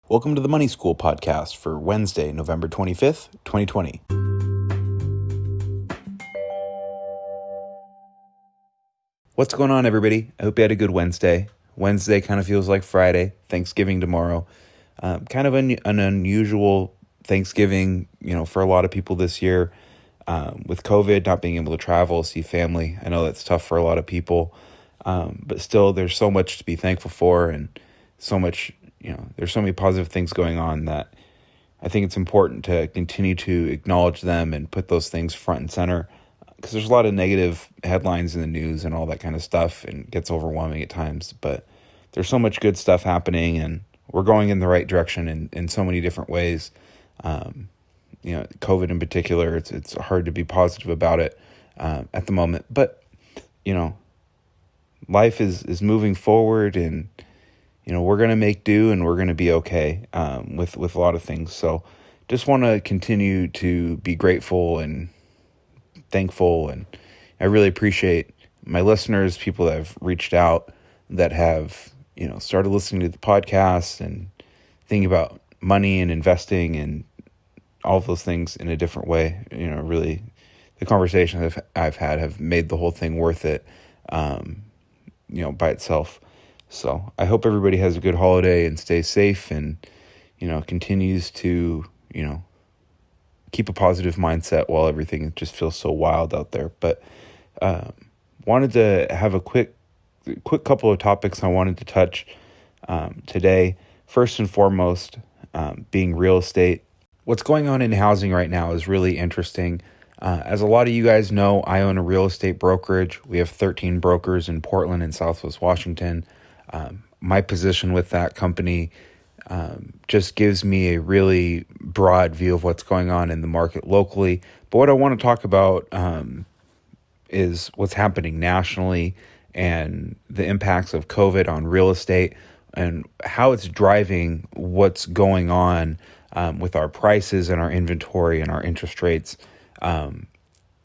Welcome to the Money School podcast for Wednesday, November 25th, 2020. What's going on, everybody? I hope you had a good Wednesday. Wednesday kind of feels like Friday, Thanksgiving tomorrow. Kind of an unusual Thanksgiving, for a lot of people this year. With COVID, not being able to travel, see family. I know that's tough for a lot of people. But still, there's so much to be thankful for and so much, there's so many positive things going on that I think it's important to continue to acknowledge them and put those things front and center, because there's a lot of negative headlines in the news and all that kind of stuff, and it gets overwhelming at times. But there's so much good stuff happening, and we're going in the right direction in so many different ways. COVID in particular, it's hard to be positive about it at the moment. But, life is moving forward, and we're going to make do, and we're going to be okay with a lot of things. So just want to continue to be grateful and thankful. And I really appreciate my listeners, people that have reached out, that have, started listening to the podcast and thinking about money and investing and all of those things in a different way. Really, the conversations I've had have made the whole thing worth it, by itself. So I hope everybody has a good holiday and stays safe and, continues to, keep a positive mindset while everything just feels so wild out there. But wanted to have a quick couple of topics I wanted to touch today. First and foremost, being real estate. What's going on in housing right now is really interesting. As a lot of you guys know, I own a real estate brokerage. We have 13 brokers in Portland and Southwest Washington. My position with that company just gives me a really broad view of what's going on in the market locally. But what I want to talk about is what's happening nationally and the impacts of COVID on real estate and how it's driving what's going on with our prices and our inventory and our interest rates.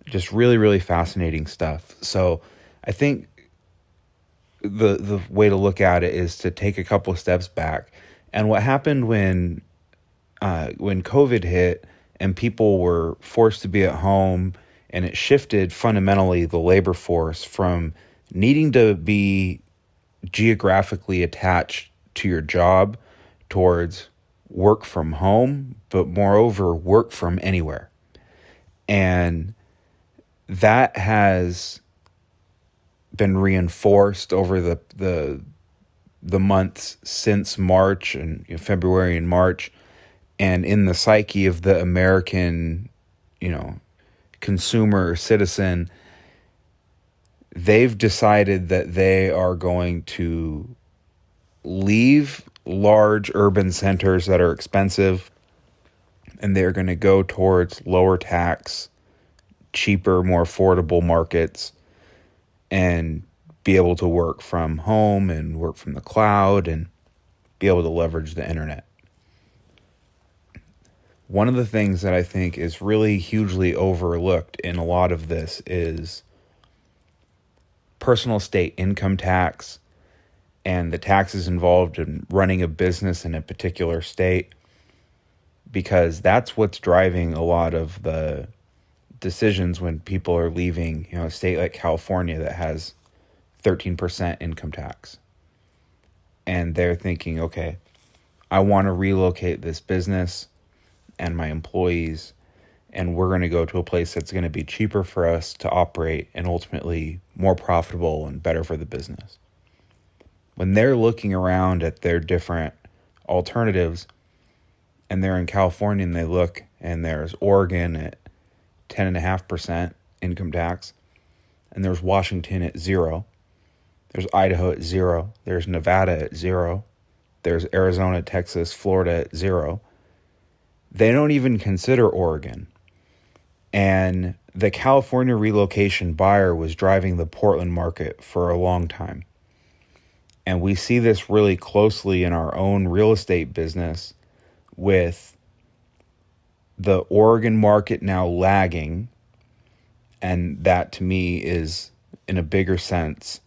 Just really, really fascinating stuff. So I think the way to look at it is to take a couple of steps back. And what happened when COVID hit and people were forced to be at home, and it shifted fundamentally the labor force from needing to be geographically attached to your job towards work from home, but moreover, work from anywhere. And that has been reinforced over the months since March and February and March, and in the psyche of the American, consumer or citizen. They've decided that they are going to leave large urban centers that are expensive, and they're going to go towards lower tax, cheaper, more affordable markets, and be able to work from home and work from the cloud and be able to leverage the internet. One of the things that I think is really hugely overlooked in a lot of this is personal state income tax and the taxes involved in running a business in a particular state, because that's what's driving a lot of the decisions when people are leaving, a state like California that has 13% income tax. And they're thinking, okay, I want to relocate this business and my employees, and we're going to go to a place that's going to be cheaper for us to operate and ultimately more profitable and better for the business. When they're looking around at their different alternatives, and they're in California and they look, and there's Oregon at 10.5% income tax, and there's Washington at 0, there's Idaho at 0, there's Nevada at 0, there's Arizona, Texas, Florida at 0. They don't even consider Oregon. And the California relocation buyer was driving the Portland market for a long time. And we see this really closely in our own real estate business, with the Oregon market now lagging. And that to me is, in a bigger sense,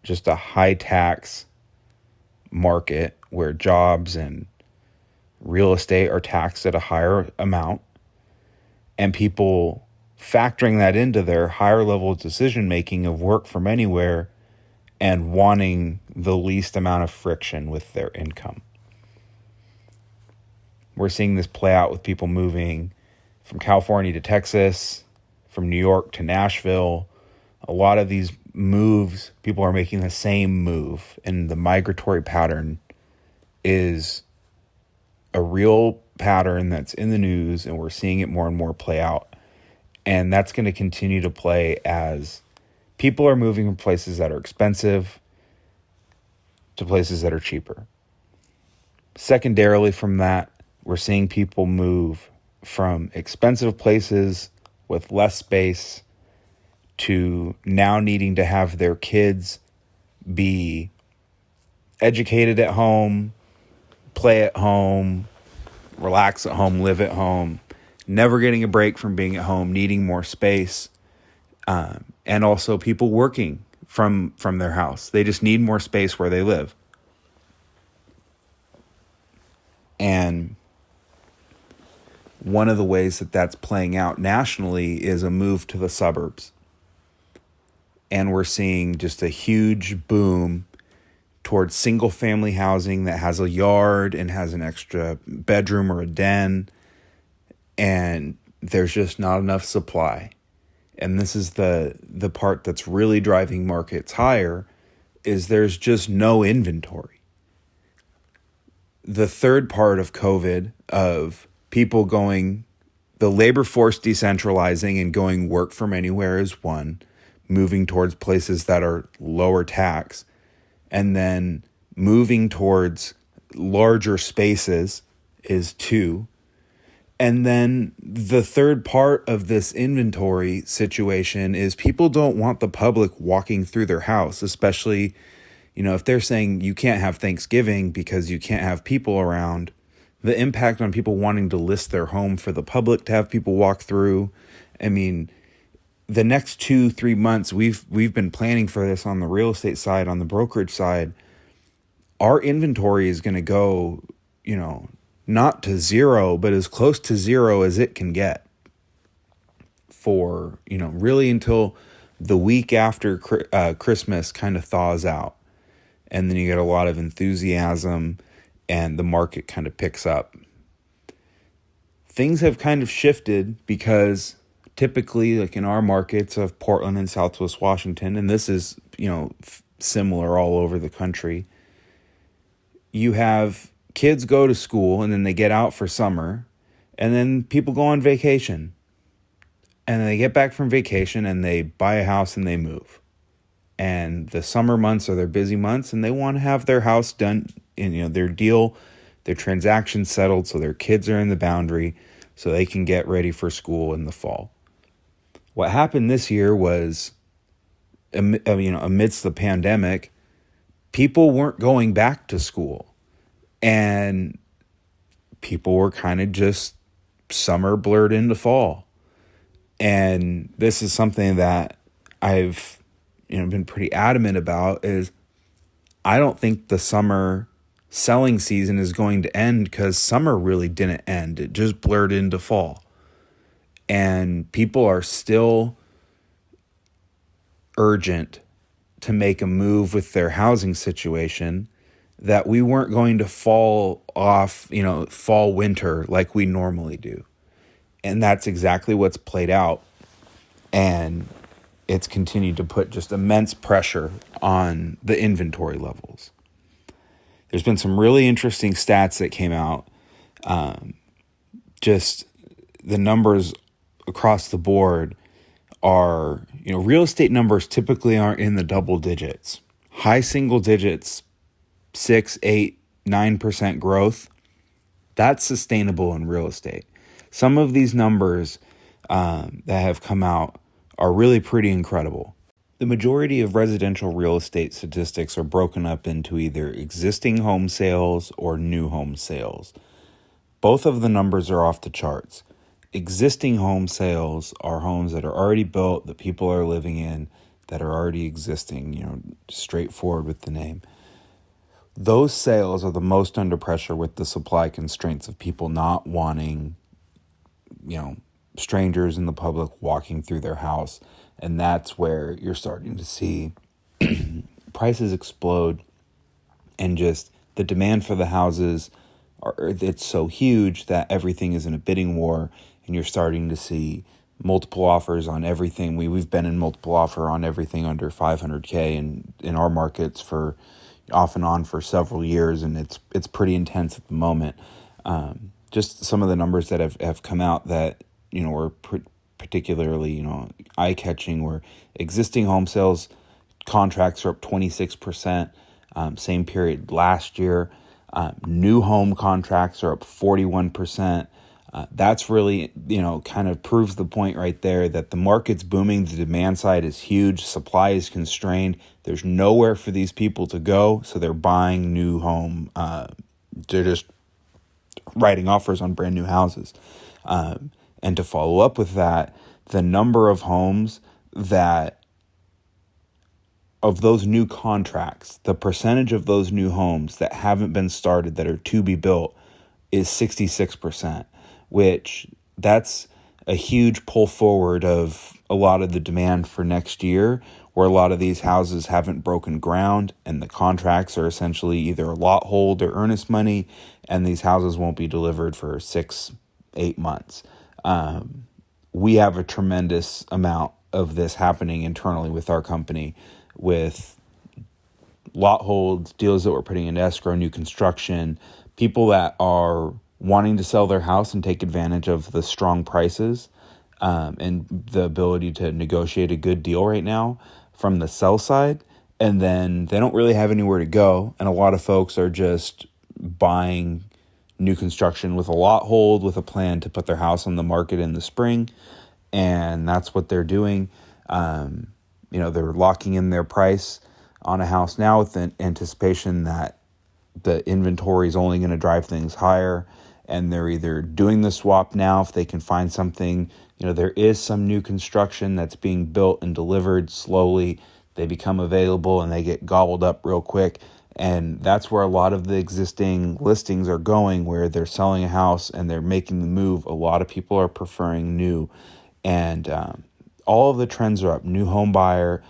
just a high tax market where jobs and real estate are taxed at a higher amount, and people factoring that into their higher level decision making of work from anywhere and wanting the least amount of friction with their income. We're seeing this play out with people moving from California to Texas, from New York to Nashville. A lot of these moves, people are making the same move, and the migratory pattern is a real pattern that's in the news, and we're seeing it more and more play out. And that's going to continue to play as people are moving from places that are expensive to places that are cheaper. Secondarily from that, we're seeing people move from expensive places with less space to now needing to have their kids be educated at home, play at home, relax at home, live at home, never getting a break from being at home, needing more space, and also people working from their house. They just need more space where they live. And one of the ways that that's playing out nationally is a move to the suburbs. And we're seeing just a huge boom towards single family housing that has a yard and has an extra bedroom or a den. And there's just not enough supply. And this is the part that's really driving markets higher, is there's just no inventory. The third part of COVID, of people going, the labor force decentralizing and going work from anywhere is one, moving towards places that are lower tax, and then moving towards larger spaces is two. And then the third part of this inventory situation is people don't want the public walking through their house, especially, if they're saying you can't have Thanksgiving because you can't have people around. The impact on people wanting to list their home for the public to have people walk through. I mean, the next 2-3 months, we've been planning for this on the real estate side, on the brokerage side. Our inventory is going to go, not to zero, but as close to zero as it can get for, really until the week after Christmas kind of thaws out. And then you get a lot of enthusiasm and the market kind of picks up. Things have kind of shifted because typically, like in our markets of Portland and Southwest Washington, and this is, similar all over the country, you have kids go to school and then they get out for summer, and then people go on vacation. And then they get back from vacation and they buy a house and they move. And the summer months are their busy months, and they want to have their house done, and their deal, their transaction settled so their kids are in the boundary so they can get ready for school in the fall. What happened this year was, amidst the pandemic, people weren't going back to school. And people were kind of just summer blurred into fall. And this is something that I've been pretty adamant about, is I don't think the summer selling season is going to end, because summer really didn't end. It just blurred into fall. And people are still urgent to make a move with their housing situation, that we weren't going to fall off, fall winter like we normally do. And that's exactly what's played out. And it's continued to put just immense pressure on the inventory levels. There's been some really interesting stats that came out. Just the numbers across the board are, real estate numbers typically aren't in the double digits. High single digits, 6, 8, 9% growth, that's sustainable in real estate. Some of these numbers that have come out are really pretty incredible. The majority of residential real estate statistics are broken up into either existing home sales or new home sales. Both of the numbers are off the charts. Existing home sales are homes that are already built, that people are living in, that are already existing, straightforward with the name. those sales are the most under pressure with the supply constraints of people not wanting, strangers in the public walking through their house. And that's where you're starting to see prices explode, and just the demand for the houses it's so huge that everything is in a bidding war, and you're starting to see multiple offers on everything. We've been in multiple offer on everything under 500K in our markets for off and on for several years, and it's pretty intense at the moment. Just some of the numbers that have come out that were particularly eye-catching were existing home sales contracts are up 26%, same period last year. New home contracts are up 41%. That's really, kind of proves the point right there that the market's booming. The demand side is huge. Supply is constrained. There's nowhere for these people to go. So they're buying new home. They're just writing offers on brand new houses. And to follow up with that, the number of homes of those new contracts, the percentage of those new homes that haven't been started that are to be built is 66%, which that's a huge pull forward of a lot of the demand for next year, where a lot of these houses haven't broken ground and the contracts are essentially either a lot hold or earnest money, and these houses won't be delivered for 6-8 months. We have a tremendous amount of this happening internally with our company, with lot holds, deals that we're putting in escrow, new construction, people that are wanting to sell their house and take advantage of the strong prices and the ability to negotiate a good deal right now from the sell side. And then they don't really have anywhere to go. And a lot of folks are just buying new construction with a lot hold, with a plan to put their house on the market in the spring. And that's what they're doing. They're locking in their price on a house now with the anticipation that the inventory is only going to drive things higher. And they're either doing the swap now if they can find something. There is some new construction that's being built and delivered slowly. They become available and they get gobbled up real quick. And that's where a lot of the existing listings are going, where they're selling a house and they're making the move. A lot of people are preferring new. And all of the trends are up. New home buyer,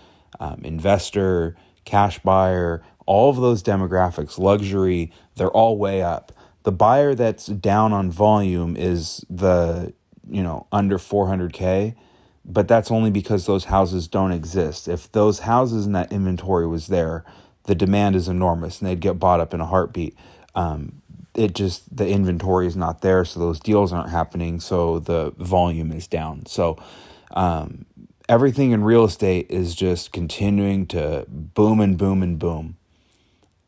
investor, cash buyer, all of those demographics, luxury, they're all way up. The buyer that's down on volume is the, under 400K, but that's only because those houses don't exist. If those houses in that inventory was there, the demand is enormous and they'd get bought up in a heartbeat. The inventory is not there, so those deals aren't happening, so the volume is down. So everything in real estate is just continuing to boom and boom and boom.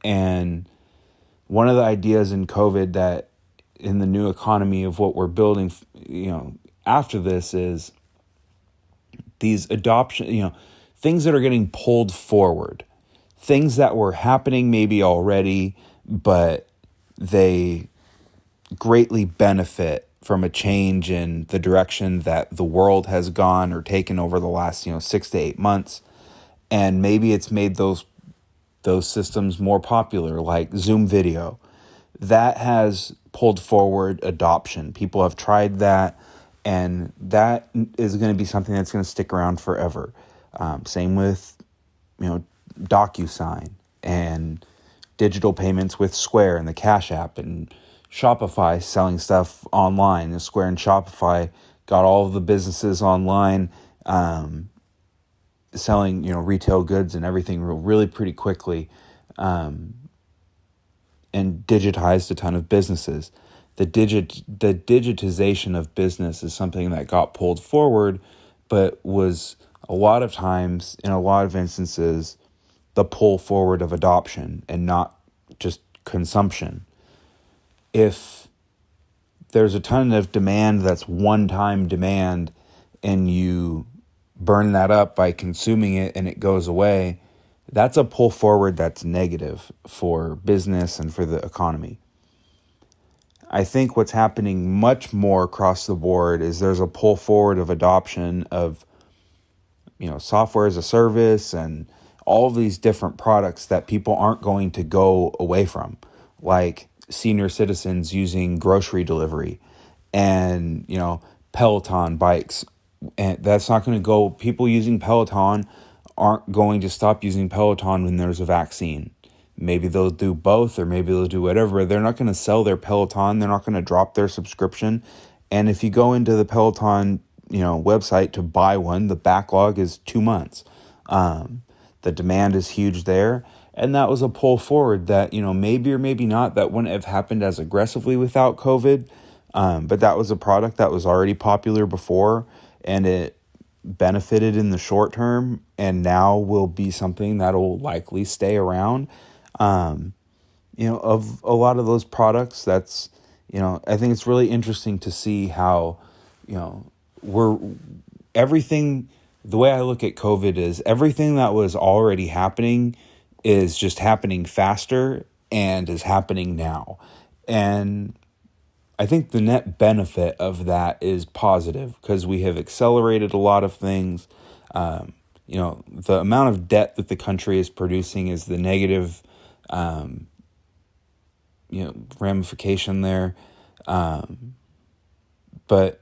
And one of the ideas in COVID that in the new economy of what we're building, after this is these adoption, things that are getting pulled forward, things that were happening maybe already, but they greatly benefit from a change in the direction that the world has gone or taken over the last, 6 to 8 months. And maybe it's made those systems more popular, like Zoom video. That has pulled forward adoption. People have tried that, and that is going to be something that's going to stick around forever. Same with, DocuSign and digital payments with Square and the Cash App, and Shopify selling stuff online. And Square and Shopify got all of the businesses online, selling, retail goods and everything really pretty quickly, and digitized a ton of businesses. The digitization of business is something that got pulled forward, but was a lot of times, in a lot of instances, the pull forward of adoption and not just consumption. If there's a ton of demand that's one-time demand and you burn that up by consuming it and it goes away, that's a pull forward that's negative for business and for the economy. I think what's happening much more across the board is there's a pull forward of adoption of, software as a service and all of these different products that people aren't going to go away from, like senior citizens using grocery delivery and, Peloton bikes. And that's not going to go. People using Peloton aren't going to stop using Peloton when there's a vaccine. Maybe they'll do both, or maybe they'll do whatever. They're not going to sell their Peloton. They're not going to drop their subscription. And if you go into the Peloton, website to buy one, the backlog is 2 months. The demand is huge there. And that was a pull forward that, maybe or maybe not, that wouldn't have happened as aggressively without COVID. But that was a product that was already popular before, and it benefited in the short term, and now will be something that'll likely stay around. Of a lot of those products, that's, I think it's really interesting to see how, everything, the way I look at COVID is everything that was already happening is just happening faster and is happening now. And I think the net benefit of that is positive because we have accelerated a lot of things. The amount of debt that the country is producing is the negative, ramification there. But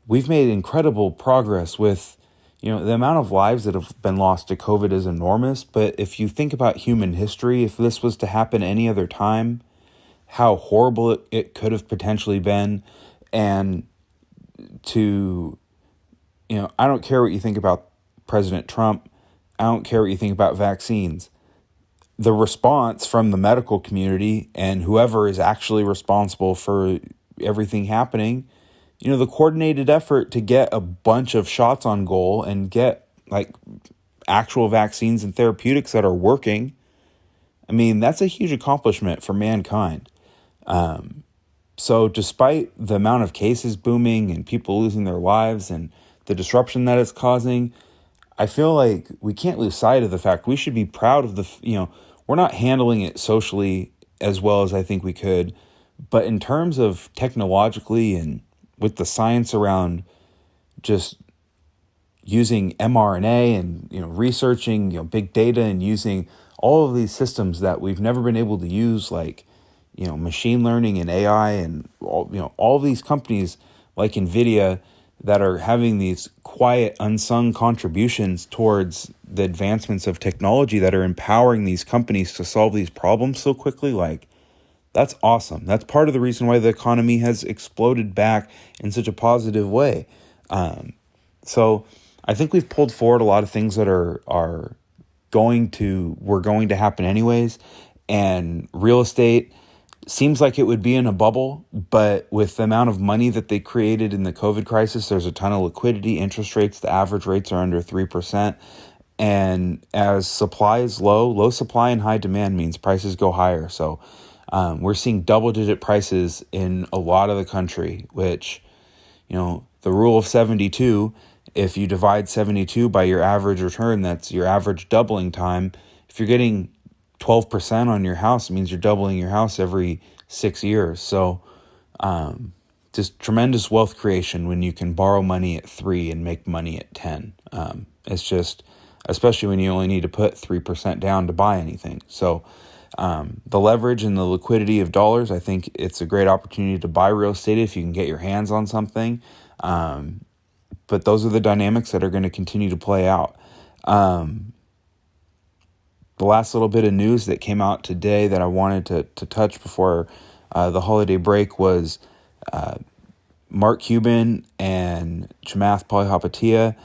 we've made incredible progress with, the amount of lives that have been lost to COVID is enormous. But if you think about human history, if this was to happen any other time, how horrible it could have potentially been. And I don't care what you think about President Trump. I don't care what you think about vaccines. The response from the medical community and whoever is actually responsible for everything happening, the coordinated effort to get a bunch of shots on goal and get like actual vaccines and therapeutics that are working. I mean, that's a huge accomplishment for mankind. So despite the amount of cases booming and people losing their lives and the disruption that it's causing, I feel like we can't lose sight of the fact we should be proud of we're not handling it socially as well as I think we could. But in terms of technologically and with the science around just using mRNA and, researching, big data and using all of these systems that we've never been able to use, like, machine learning and AI and all of these companies like NVIDIA that are having these quiet, unsung contributions towards the advancements of technology that are empowering these companies to solve these problems so quickly. Like, that's awesome. That's part of the reason why the economy has exploded back in such a positive way. So I think we've pulled forward a lot of things that were going to happen anyways. And real estate seems like it would be in a bubble, but with the amount of money that they created in the COVID crisis, there's a ton of liquidity. Interest rates, the average rates are under 3%. And as supply is low supply and high demand means prices go higher. So we're seeing double-digit prices in a lot of the country, which, the rule of 72, if you divide 72 by your average return, that's your average doubling time. If you're getting 12% on your house, it means you're doubling your house every 6 years. So just tremendous wealth creation when you can borrow money at 3 and make money at 10. It's just, especially when you only need to put 3% down to buy anything. So the leverage and the liquidity of dollars, I think it's a great opportunity to buy real estate if you can get your hands on something. But those are the dynamics that are going to continue to play out. The last little bit of news that came out today that I wanted to touch before the holiday break was Mark Cuban and Chamath Palihapitiya.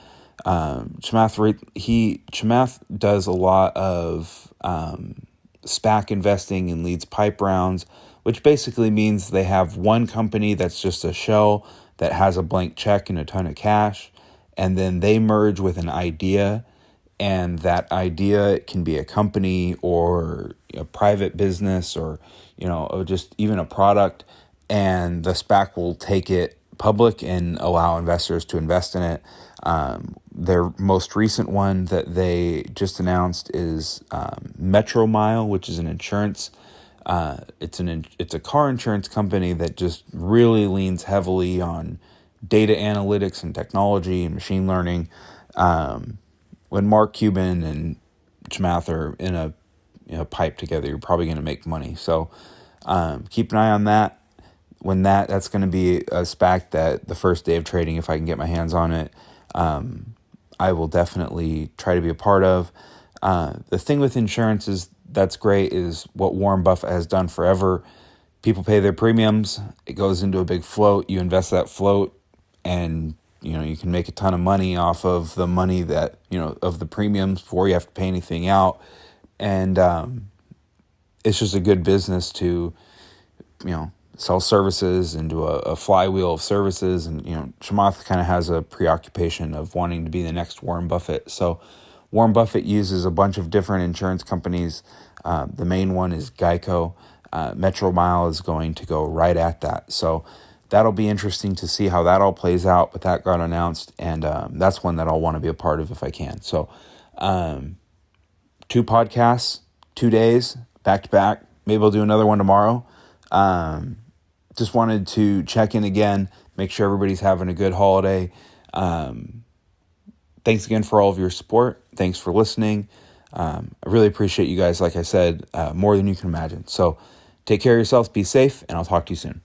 Chamath does a lot of SPAC investing and leads pipe rounds, which basically means they have one company that's just a shell that has a blank check and a ton of cash, and then they merge with an idea, and that idea can be a company or a private business or just even a product, and the SPAC will take it public and allow investors to invest in it. Their most recent one that they just announced is Metro Mile, which is an insurance. It's a car insurance company that just really leans heavily on data analytics and technology and machine learning. When Mark Cuban and math are in a pipe together, you're probably going to make money. So keep an eye on that. When that's going to be a SPAC that the first day of trading, if I can get my hands on it, I will definitely try to be a part of. The thing with insurance is that's great is what Warren Buffett has done forever. People pay their premiums. It goes into a big float. You invest that float, and you can make a ton of money off of the money that of the premiums before you have to pay anything out. And it's just a good business to sell services into a flywheel of services. And Chamath kind of has a preoccupation of wanting to be the next Warren Buffett. So Warren Buffett uses a bunch of different insurance companies. The main one is Geico. Metro Mile is going to go right at that. So that'll be interesting to see how that all plays out. But that got announced, and that's one that I'll want to be a part of if I can. So 2 podcasts, 2 days, back to back. Maybe I'll do another one tomorrow. Just wanted to check in again, make sure everybody's having a good holiday. Thanks again for all of your support. Thanks for listening. I really appreciate you guys, like I said, more than you can imagine. So take care of yourselves, be safe, and I'll talk to you soon.